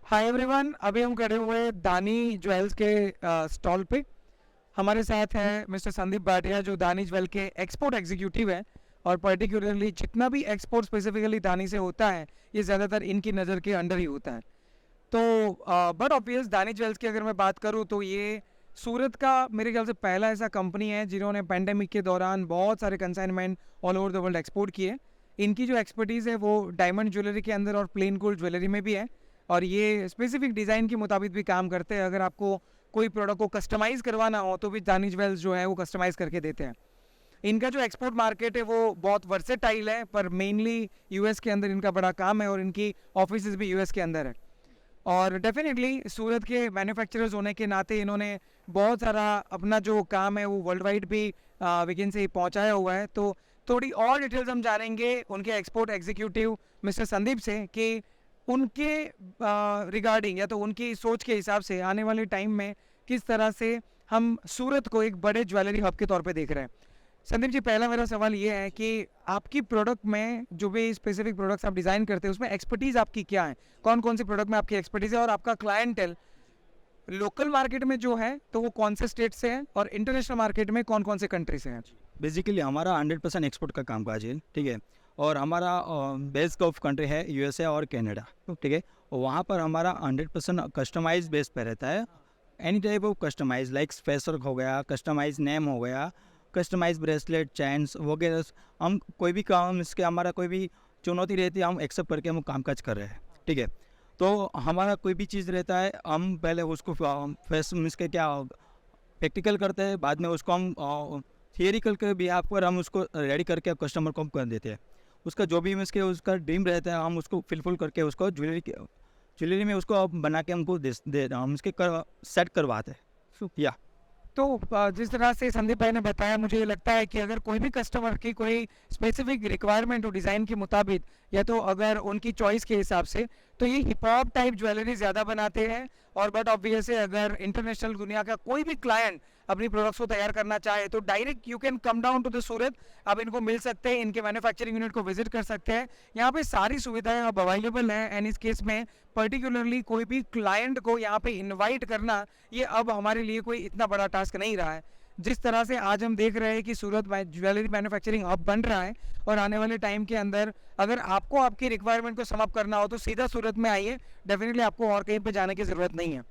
Hi everyone, अभी हम खड़े हुए हैं दानी ज्वेल्स के स्टॉल पे। हमारे साथ है मिस्टर संदीप भाटिया जो दानी ज्वेल के एक्सपोर्ट एग्जीक्यूटिव है। और पर्टिकुलरली जितना भी एक्सपोर्ट स्पेसिफिकली दानी से होता है ये ज़्यादातर इनकी नज़र के अंडर ही होता है। तो बट ऑब्वियस दानी ज्वेल्स की अगर मैं बात करूँ तो ये सूरत का मेरे ख्याल से पहला ऐसा कंपनी है जिन्होंने पेंडेमिक के दौरान बहुत सारे consignment all over the world export किए। इनकी जो एक्सपर्टीज़ है वो डायमंड ज्वेलरी के अंदर और प्लेन गोल्ड ज्वेलरी में भी है। और ये स्पेसिफिक डिज़ाइन के मुताबिक भी काम करते हैं। अगर आपको कोई प्रोडक्ट को कस्टमाइज़ करवाना हो तो भी दानी ज्वेल्स जो है वो कस्टमाइज़ करके देते हैं। इनका जो एक्सपोर्ट मार्केट है वो बहुत वर्सेटाइल है, पर मेनली यूएस के अंदर इनका बड़ा काम है और इनकी ऑफिस भी यूएस के अंदर है। और डेफिनेटली सूरत के मैन्युफैक्चरर्स होने के नाते इन्होंने बहुत सारा अपना जो काम है वो वर्ल्ड वाइड भी विकिन से पहुंचाया हुआ है। तो थोड़ी और डिटेल्स हम जानेंगे उनके एक्सपोर्ट एग्जीक्यूटिव मिस्टर संदीप से कि उनके रिगार्डिंग या तो उनकी सोच के हिसाब से आने वाले टाइम में किस तरह से हम सूरत को एक बड़े ज्वेलरी हब के तौर पे देख रहे हैं। संदीप जी, पहला मेरा सवाल ये है कि आपकी प्रोडक्ट में जो भी स्पेसिफिक प्रोडक्ट्स आप डिज़ाइन करते हैं उसमें एक्सपर्टीज़ आपकी क्या है, कौन कौन सी प्रोडक्ट में आपकी एक्सपर्टीज़ है और आपका क्लाइंटेल लोकल मार्केट में जो है तो वो कौन से स्टेट से है और इंटरनेशनल मार्केट में कौन कौन से कंट्री से हैं? बेसिकली हमारा 100% एक्सपोर्ट का कामकाज है, ठीक है। और हमारा बेस ऑफ कंट्री है यूएसए और कनाडा, ठीक है। और वहाँ पर हमारा 100% कस्टमाइज बेस पे रहता है। Any type of customize like spacer हो गया, कस्टमाइज नेम हो गया, कस्टमाइज ब्रेसलेट, चैन्स वगैरह। हम कोई भी काम इसके हमारा कोई भी चुनौती रहती है हम एक्सेप्ट करके हम कामकाज कर रहे हैं, ठीक है। तो हमारा कोई भी चीज़ रहता है हम पहले उसको फेस इसके क्या प्रैक्टिकल करते हैं, बाद में उसको हम थियरिकल के बिहाफ पर हम उसको रेडी करके कस्टमर को हम कर देते हैं। उसका जो भी इसके उसका ड्रीम रहता है हम उसको फिलफुल करके उसको ज्वेलरी में उसको अब बना के हमको हम उसके सेट करवाते हैं या। तो जिस तरह से संदीप भाई ने बताया, मुझे लगता है कि अगर कोई भी कस्टमर की कोई स्पेसिफिक रिक्वायरमेंट हो डिज़ाइन के मुताबिक या तो अगर उनकी चॉइस के हिसाब से, तो ये हिप हॉप टाइप ज्वेलरी ज़्यादा बनाते हैं। और बट ऑब्वियस है अगर इंटरनेशनल दुनिया का कोई भी क्लाइंट अपनी प्रोडक्ट्स को तैयार करना चाहे तो direct you can come down to the Surat. आप इनको मिल सकते हैं, इनके मैन्युफैक्चरिंग यूनिट को विजिट कर सकते हैं। यहाँ पे सारी सुविधाएं अब अवेलेबल हैं। एंड इस केस में पर्टिकुलरली कोई भी क्लाइंट को यहाँ पे इनवाइट करना ये अब हमारे लिए कोई इतना बड़ा टास्क नहीं रहा है। जिस तरह से आज हम देख रहे हैं कि सूरत ज्वेलरी मैन्युफैक्चरिंग हब बन रहा है और आने वाले टाइम के अंदर अगर आपको आपकी रिक्वायरमेंट को समाप्त करना हो तो सीधा सूरत में आइए, डेफिनेटली आपको और कहीं पे जाने की ज़रूरत नहीं है।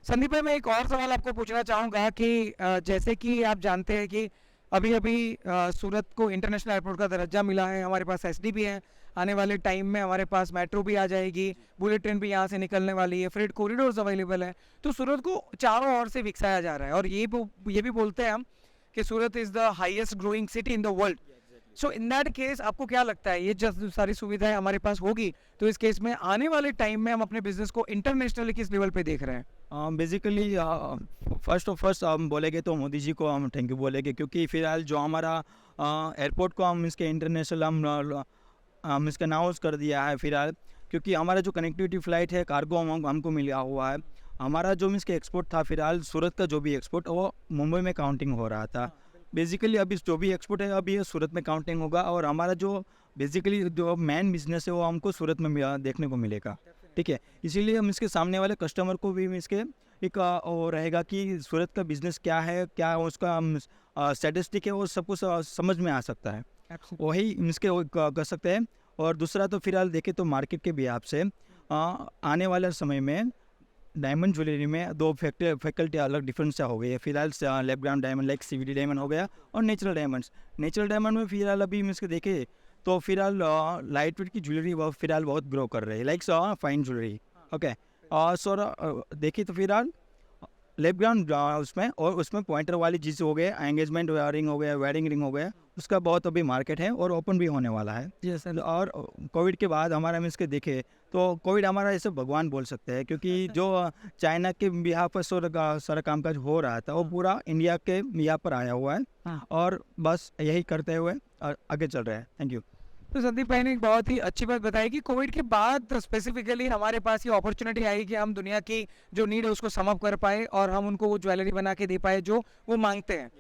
संदीप भाई, मैं एक और सवाल आपको पूछना चाहूँगा कि जैसे कि आप जानते हैं कि अभी अभी सूरत को इंटरनेशनल एयरपोर्ट का दर्जा मिला है, हमारे पास एसडी भी है, आने वाले टाइम में हमारे पास मेट्रो भी आ जाएगी, बुलेट ट्रेन भी यहाँ से निकलने वाली है, फ्रेट कॉरिडोर्स अवेलेबल है। तो सूरत को चारों ओर से विकसाया जा रहा है और ये भी बोलते हैं हम कि Surat is the highest growing city in the world. So in that case आपको क्या लगता है ये जब सारी सुविधाएं हमारे पास होगी तो इस केस में आने वाले टाइम में हम अपने बिजनेस को इंटरनेशनली किस लेवल पे देख रहे हैं? बेसिकली फर्स्ट हम बोलेंगे तो मोदी जी को हम थैंक यू बोलेंगे, क्योंकि फिलहाल जो हमारा एयरपोर्ट को हम इसके इंटरनेशनल हम इसका अनाउंस कर दिया है फिलहाल, क्योंकि हमारा जो कनेक्टिविटी फ़्लाइट है कार्गो हमको मिला हुआ है। हमारा जो इसके एक्सपोर्ट था फिलहाल सूरत का जो भी एक्सपोर्ट वो मुंबई में काउंटिंग हो रहा था। बेसिकली अभी जो भी एक्सपोर्ट है अभी ये सूरत में काउंटिंग होगा और हमारा जो बेसिकली जो मेन बिजनेस है वो हमको सूरत में देखने को मिलेगा, ठीक है। इसीलिए हम इसके सामने वाले कस्टमर को भी इसके एक वो रहेगा कि सूरत का बिजनेस क्या है, क्या उसका स्टैटिस्टिक है, वो सब कुछ समझ में आ सकता है, वही इसके कर सकते हैं। और दूसरा तो फिलहाल देखें तो मार्केट के बिहाफ से आने वाले समय में डायमंड ज्वेलरी में दो फैकल्टी अलग डिफरेंस हो गई है। फिलहाल lab ground diamond like CVD diamond हो गया और नेचुरल डायमंड्स। नेचुरल डायमंड में फिलहाल अभी इसके देखें तो फिलहाल लाइट वेट की ज्वेलरी फिलहाल बहुत ग्रो कर रही है, लाइक फाइन ज्वेलरी, ओके। सो देखिए तो फिलहाल लेफ्ट ग्राउंड उसमें और उसमें पॉइंटर वाली चीज़ हो गए, एंगेजमेंट रिंग हो गया, वेडिंग रिंग हो गया, उसका बहुत अभी मार्केट है और ओपन भी होने वाला है। जी सर। और कोविड के बाद हमारा में इसके देखे तो कोविड हमारा ऐसे भगवान बोल सकते हैं, क्योंकि जो चाइना के बिहार पर सारा कामकाज हो रहा था वो पूरा इंडिया के यहाँ पर आया हुआ है और बस यही करते हुए आगे चल रहे हैं। Thank you. तो संदीप भाई ने एक बहुत ही अच्छी बात बताई कि कोविड के बाद स्पेसिफिकली हमारे पास ये अपॉर्चुनिटी आई कि हम दुनिया की जो नीड है उसको सम अप कर पाए और हम उनको वो ज्वेलरी बना के दे पाए जो वो मांगते हैं।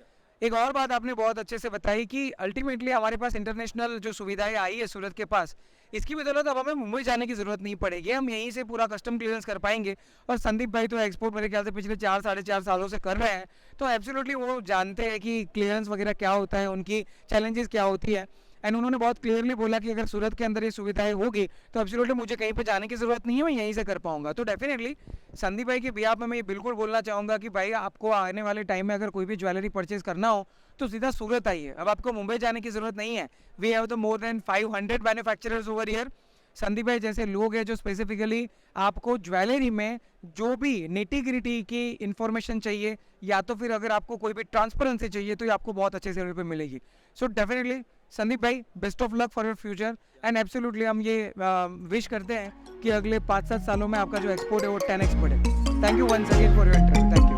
एक और बात आपने बहुत अच्छे से बताई कि अल्टीमेटली हमारे पास इंटरनेशनल जो सुविधाएं आई है सूरत के पास, इसकी बदौलत अब हमें मुंबई जाने की ज़रूरत नहीं पड़ेगी, हम यहीं से पूरा कस्टम क्लियरेंस कर पाएंगे। और संदीप भाई तो एक्सपोर्ट मेरे ख्याल से पिछले 4 साढ़े 4 सालों से कर रहे हैं, तो एब्सोल्युटली वो जानते हैं कि क्लियरेंस वगैरह क्या होता है, उनकी चैलेंजेस क्या होती है। एंड उन्होंने बहुत क्लियरली बोला कि अगर सूरत के अंदर ये सुविधाएं होगी तो एब्सोल्युटली मुझे कहीं पे जाने की ज़रूरत नहीं है, मैं यहीं से कर पाऊंगा। तो डेफिनेटली संदीप भाई के बिहाफ में मैं ये बिल्कुल बोलना चाहूँगा कि भाई आपको आने वाले टाइम में अगर कोई भी ज्वेलरी परचेज करना हो तो सीधा सूरत आइए, अब आपको मुंबई जाने की ज़रूरत नहीं है। We have the more than 500 manufacturers over here. Sandeep भाई जैसे लोग हैं जो स्पेसिफिकली आपको ज्वेलरी में जो भी निटी ग्रिटी की इन्फॉर्मेशन चाहिए, या तो फिर अगर आपको कोई भी ट्रांसपेरेंसी चाहिए, तो ये आपको बहुत अच्छे से पे मिलेगी। सो डेफिनेटली संदीप भाई, best of luck for your future. And absolutely हम ये विश करते हैं कि अगले 5-7 सालों में आपका जो एक्सपोर्ट है वो 10x बढ़े। Thank you once again for your interest. Thank you.